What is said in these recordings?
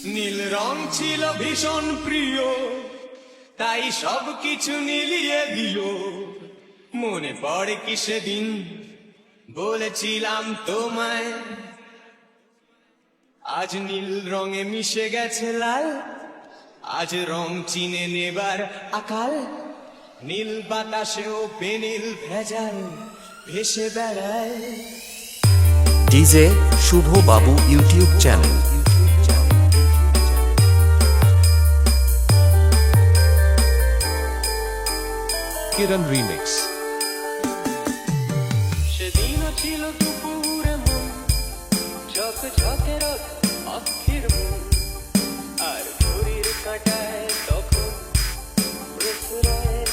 নীল রং ছিল ভীষণ প্রিয়, তাই সবকিছু মিলিয়ে দিল। মনে পড়ে কি সেদিন বলেছিলাম তোমায়, আজ নীল রঙে মিশে গেছে লাল, আজ রং চিনে নেবার আকাল। নীল বাতাসেও বেনীল ভেজাল ভেসে বেড়ায়। ডিজে শুভ বাবু ইউটিউব চ্যানেল। কিরণ রিমিক্স। সেদিনও ছিল দুপুরে মন ঝকঝকে রোদ অস্থির মন, আর ঘড়ির কাঁটায় তখন প্রসরায়।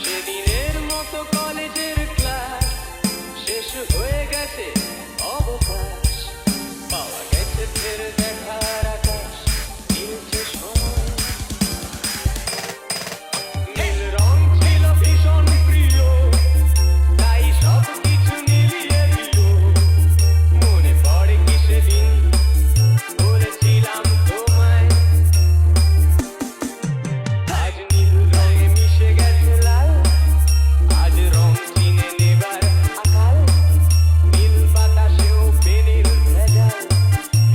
সেদিনের মতো কলেজের ক্লাস শেষ হয়ে গেছে, অবকাশ পাওয়া গেছে ফের দেখার আকাশ, মিলছে সময়। নীল রং ছিল ভীষণ প্রিয়, তাই সবকিছু মিলিয়ে দিল। মনে পড়ে কি সেদিন বলেছিলাম তোমায়, আজ নীল রঙে মিশে গেছে লাল, আজ রং চিনে নেবার আকাল। নীল বাতাসেও বেনীল ভেজাল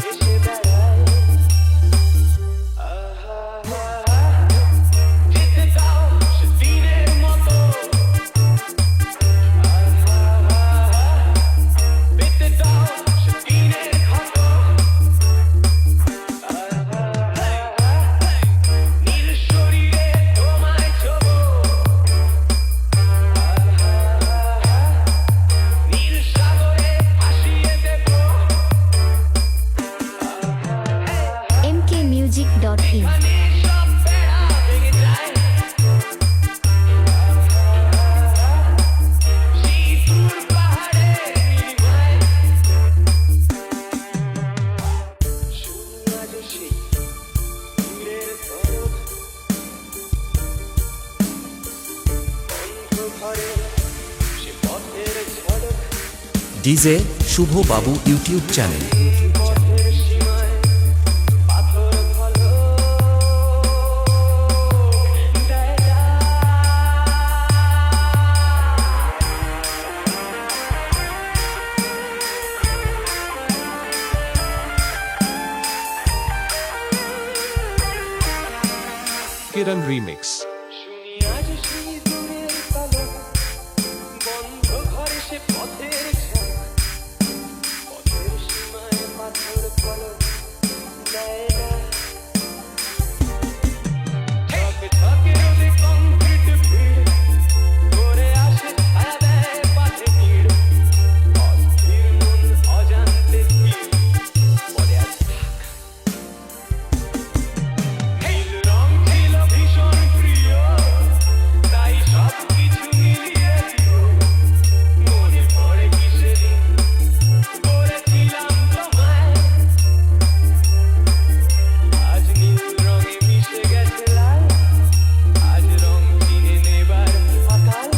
ভেসে বেড়ায়। যেতে দাও সেদিনের মতো, পেতে দাও সেদিনের ক্ষত। নীল শরীরে তোমায় ছোবো, নীল সাগরে ভাসিয়ে দেব। mkmusic.in এখানে সব বেড়া ভেঙে যায়, সিঁদুর পাহাড়ে নীলিমায়। শুনি আজ সেই তীরের তরফ, বন্ধ ঘরে সে পথের ঝলক। ডিজে শুভ বাবু ইউটিউব চ্যানেল। পথের সীমায় পাথর ফলক দেয় না। কিরণ রিমিক্স। শুনি আজ সেই দূরের পালক, বন্ধ ঘরে সে পথের ঝলক। পথের সীমায় পাথর ফলক দেয় না। ঝকঝকে রোদে কংক্রিট ভিড় করে আসে, ছায়া দেয় পাথে নীড়। অস্থির মন অজান্তে ভিড় বলে আজ থাক। নীল রং ছিল ভীষণ প্রিয়, তাই সবকিছু মিলিয়ে দিল। মনে পড়ে কি সেদিন বলেছিলাম তোমায়, আজ নীল রঙে মিশে গেছে লাল, আজ রং চিনে নেবার আকাল।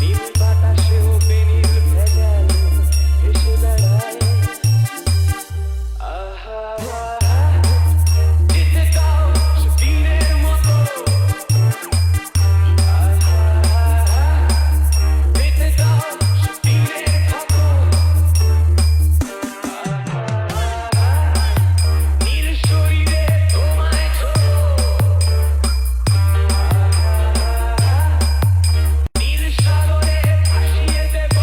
নীল বাতাসেও বেনীল ভেজাল ভেসে বেড়ায়। যেতে দাও সেদিনের মতো, পেতে দাও সেদিনের ক্ষত। নীল শরীরে তোমায় ছোবো, নীল সাগরে ভাসিয়ে দেব।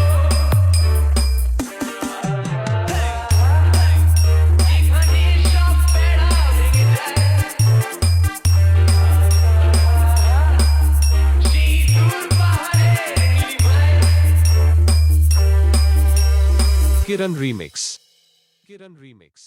যেখানে সব বেড়া ভেঙে যায়, সিঁদুর পাহাড়ে নীলিমায়। কিরণ রিমিক্স। কিরণ রিমিক্স।